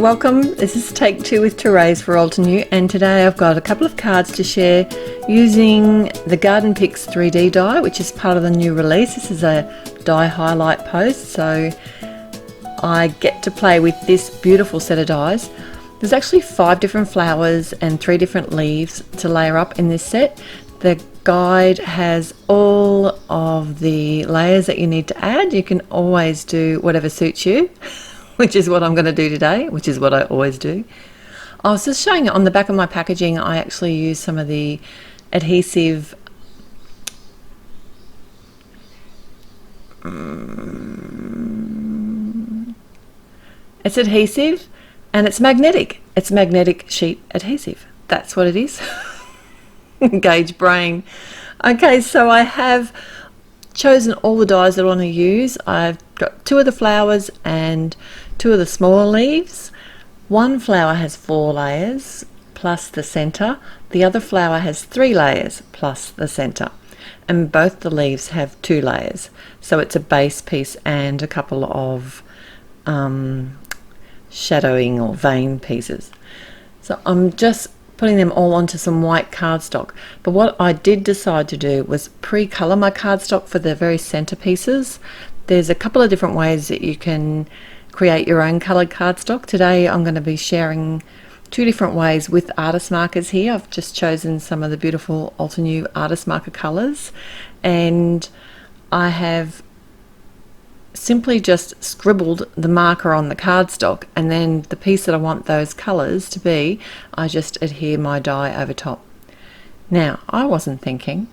Welcome, this is take 2 with Therese for Old to New, and today I've got a couple of cards to share using the Garden Picks 3D die, which is part of the new release. This is a die highlight post, so I get to play with this beautiful set of dies. There's actually 5 different flowers and 3 different leaves to layer up in this set. The guide has all of the layers that you need to add. You can always do whatever suits you, which is what I'm going to do today, which is what I always do. I was just showing it on the back of my packaging. I actually used some of the adhesive it's adhesive and it's magnetic. It's magnetic sheet adhesive. That's what it is. Gauge brain. Okay, so I have chosen all the dies that I want to use. I've got 2 of the flowers and 2 of the smaller leaves. One flower has 4 layers plus the center. The other flower has 3 layers plus the center. And both the leaves have 2 layers. So it's a base piece and a couple of shadowing or vein pieces. So I'm just putting them all onto some white cardstock. But what I did decide to do was pre-color my cardstock for the very center pieces. There's a couple of different ways that you can create your own colored cardstock. Today I'm going to be sharing 2 different ways with artist markers here. I've just chosen some of the beautiful Alter New artist marker colors, and I have simply just scribbled the marker on the cardstock, and then the piece that I want those colors to be, I just adhere my die over top. Now, I wasn't thinking,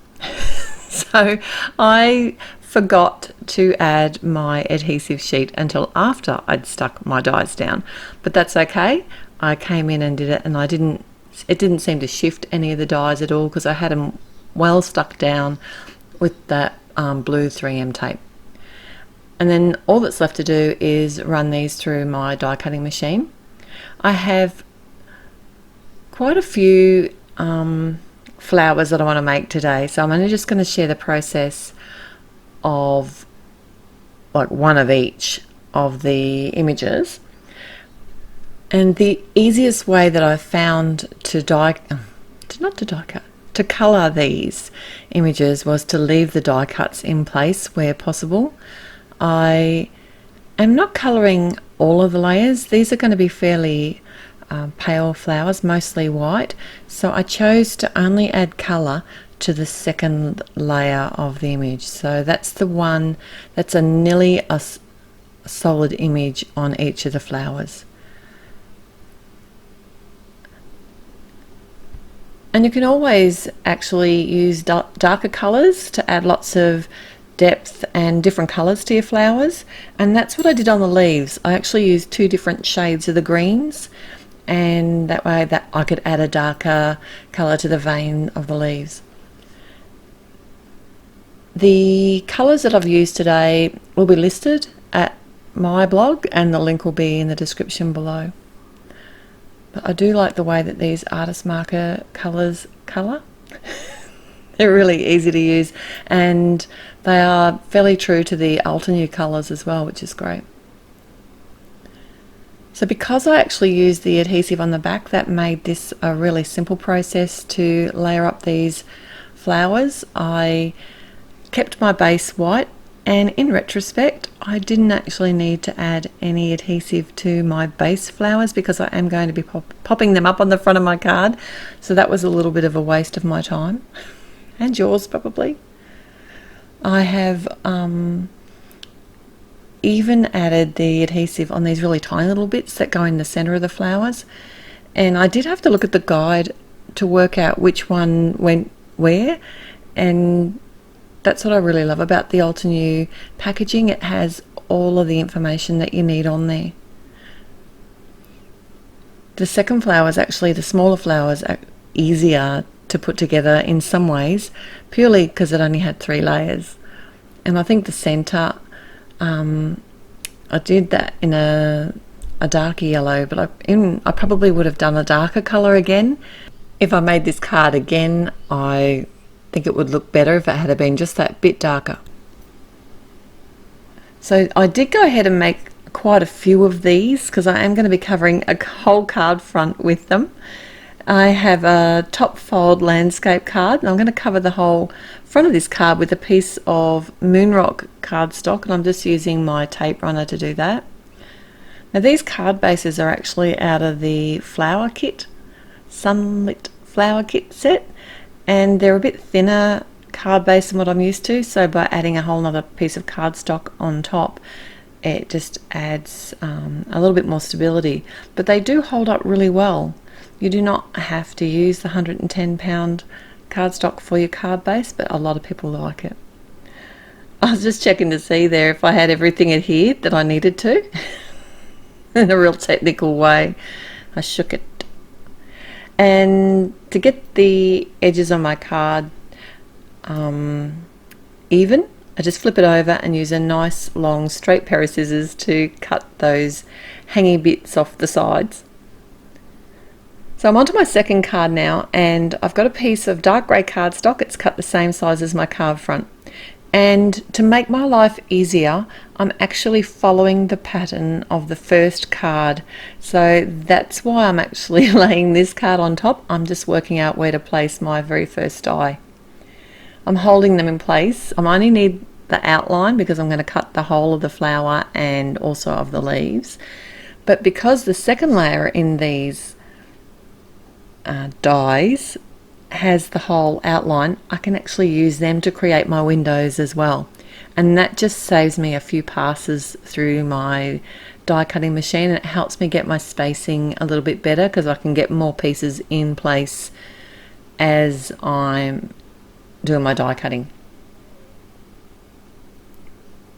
so I forgot to add my adhesive sheet until after I'd stuck my dies down, but that's okay. I came in and did it, and it didn't seem to shift any of the dies at all because I had them well stuck down with that blue 3M tape. And then all that's left to do is run these through my die cutting machine. I have quite a few flowers that I want to make today, so I'm only just going to share the process of like one of each of the images. And the easiest way that I found to color these images was to leave the die cuts in place where possible. I am not colouring all of the layers. These are going to be fairly pale flowers, mostly white, so I chose to only add colour to the second layer of the image. So that's the one that's nearly a solid image on each of the flowers. And you can always actually use darker colours to add lots of depth and different colours to your flowers, and that's what I did on the leaves. I actually used 2 different shades of the greens, and that way that I could add a darker colour to the vein of the leaves. The colours that I've used today will be listed at my blog, and the link will be in the description below. But I do like the way that these artist marker colours colour. They're really easy to use, and they are fairly true to the Alter New colours as well, which is great. So because I actually used the adhesive on the back, that made this a really simple process to layer up these flowers. I kept my base white, and in retrospect I didn't actually need to add any adhesive to my base flowers because I am going to be popping them up on the front of my card, so that was a little bit of a waste of my time. And yours probably. I have even added the adhesive on these really tiny little bits that go in the center of the flowers, and I did have to look at the guide to work out which one went where, and that's what I really love about the Alter New packaging. It has all of the information that you need on there. The second flower is actually, the smaller flowers are easier to put together in some ways, purely because it only had 3 layers. And I think the center, I did that in a darker yellow, but I probably would have done a darker color again. If I made this card again, I think it would look better if it had been just that bit darker. So I did go ahead and make quite a few of these because I am going to be covering a whole card front with them. I have a top fold landscape card, and I'm going to cover the whole front of this card with a piece of Moonrock cardstock, and I'm just using my tape runner to do that. Now these card bases are actually out of the flower kit, Sunlit flower kit set, and they're a bit thinner card base than what I'm used to, so by adding a whole other piece of cardstock on top, it just adds a little bit more stability. But they do hold up really well. You do not have to use the 110-pound cardstock for your card base, but a lot of people like it. I was just checking to see there if I had everything adhered that I needed to in a real technical way. I shook it. And to get the edges on my card even, I just flip it over and use a nice long straight pair of scissors to cut those hanging bits off the sides. So I'm onto my second card now, and I've got a piece of dark grey cardstock. It's cut the same size as my card front. And to make my life easier, I'm actually following the pattern of the first card. So that's why I'm actually laying this card on top. I'm just working out where to place my very first die. I'm holding them in place. I only need the outline because I'm going to cut the whole of the flower and also of the leaves. But because the second layer in these dies has the whole outline, I can actually use them to create my windows as well, and that just saves me a few passes through my die cutting machine, and it helps me get my spacing a little bit better because I can get more pieces in place as I'm doing my die cutting.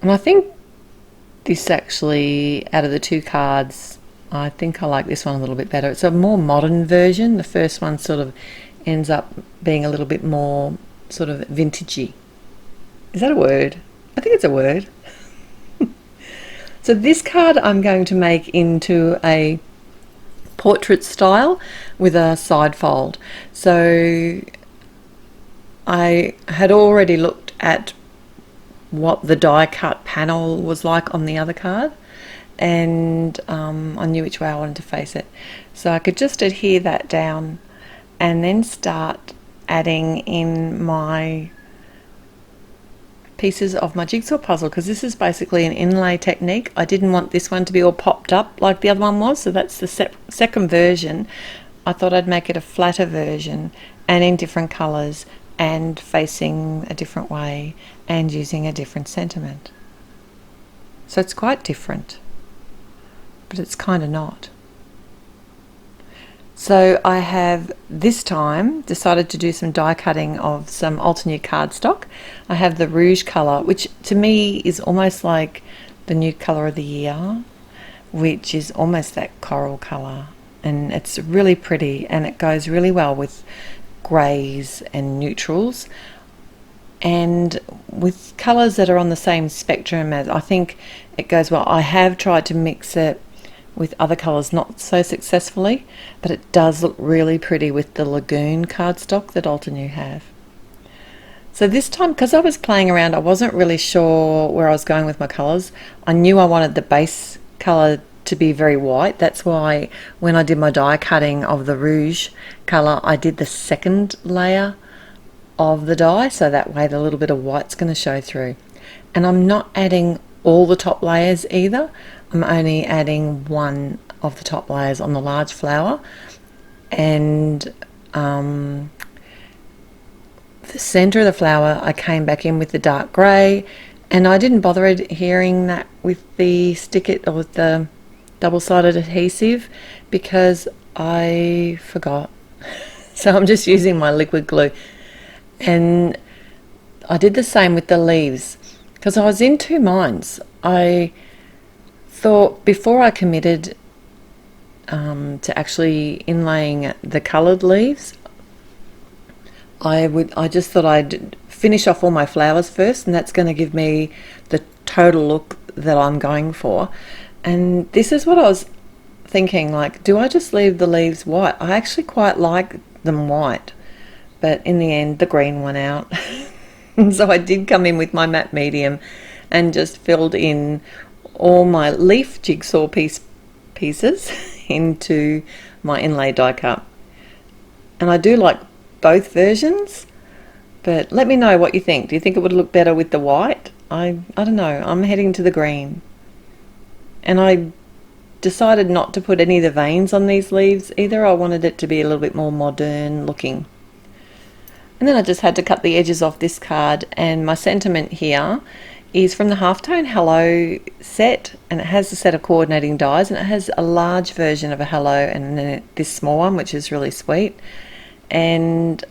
And I think this actually, out of the two cards, I think I like this one a little bit better. It's a more modern version. The first one sort of ends up being a little bit more sort of vintagey. Is that a word? I think it's a word. So this card I'm going to make into a portrait style with a side fold. So I had already looked at what the die cut panel was like on the other card, and I knew which way I wanted to face it. So I could just adhere that down and then start adding in my pieces of my jigsaw puzzle, because this is basically an inlay technique. I didn't want this one to be all popped up like the other one was, so that's the second version. I thought I'd make it a flatter version and in different colours and facing a different way and using a different sentiment. So it's quite different, but it's kind of not. So I have this time decided to do some die cutting of some Altenew cardstock. I have the rouge colour, which to me is almost like the new colour of the year, which is almost that coral colour, and it's really pretty and it goes really well with greys and neutrals and with colours that are on the same spectrum. As I think it goes well. I have tried to mix it with other colours, not so successfully, but it does look really pretty with the Lagoon cardstock that Altenew have. So this time, because I was playing around, I wasn't really sure where I was going with my colours. I knew I wanted the base colour to be very white. That's why when I did my die cutting of the rouge colour, I did the second layer of the die, so that way the little bit of white's going to show through. And I'm not adding all the top layers either. I'm only adding one of the top layers on the large flower, and the center of the flower I came back in with the dark grey, and I didn't bother adhering that with the stick it or with the double-sided adhesive because I forgot. So I'm just using my liquid glue, and I did the same with the leaves because I was in two minds. I thought before I committed to actually inlaying the coloured leaves, I just thought I'd finish off all my flowers first, and that's going to give me the total look that I'm going for. And this is what I was thinking, like, do I just leave the leaves white? I actually quite like them white, but in the end the green won out. So I did come in with my matte medium and just filled in all my leaf jigsaw pieces into my inlay die cut. And I do like both versions, but let me know what you think. Do you think it would look better with the white? I don't know. I'm heading to the green. And I decided not to put any of the veins on these leaves either. I wanted it to be a little bit more modern looking. And then I just had to cut the edges off this card, and my sentiment here is from the Halftone Hello set, and it has a set of coordinating dies, and it has a large version of a hello and then this small one, which is really sweet. And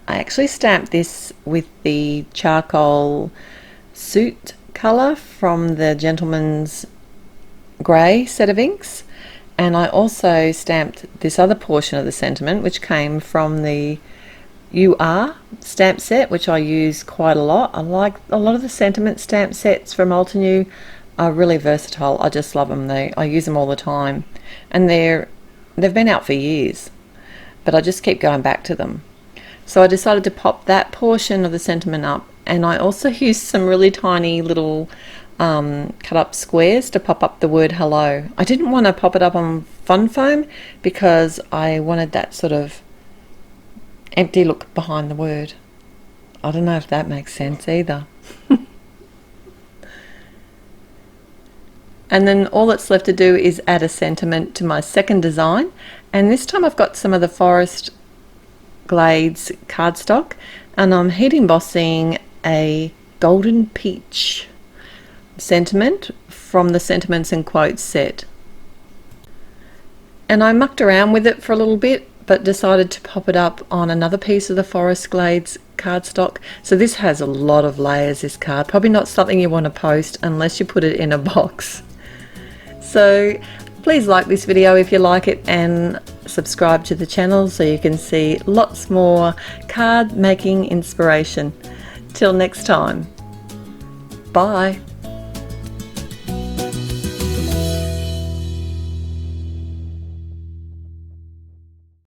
I actually stamped this with the charcoal suit colour from the Gentleman's Grey set of inks, and I also stamped this other portion of the sentiment, which came from the You Are stamp set, which I use quite a lot. I like a lot of the sentiment stamp sets from Altenew. Are really versatile. I just love them. I use them all the time, and they've been out for years, but I just keep going back to them. So I decided to pop that portion of the sentiment up, and I also used some really tiny little cut up squares to pop up the word hello. I didn't want to pop it up on fun foam because I wanted that sort of empty look behind the word. I don't know if that makes sense either. And then all that's left to do is add a sentiment to my second design, and this time I've got some of the Forest Glades cardstock, and I'm heat embossing a golden peach sentiment from the Sentiments and Quotes set. And I mucked around with it for a little bit, but decided to pop it up on another piece of the Forest Glades cardstock. So this has a lot of layers, this card. Probably not something you want to post unless you put it in a box. So please like this video if you like it, and subscribe to the channel so you can see lots more card making inspiration. Till next time. Bye.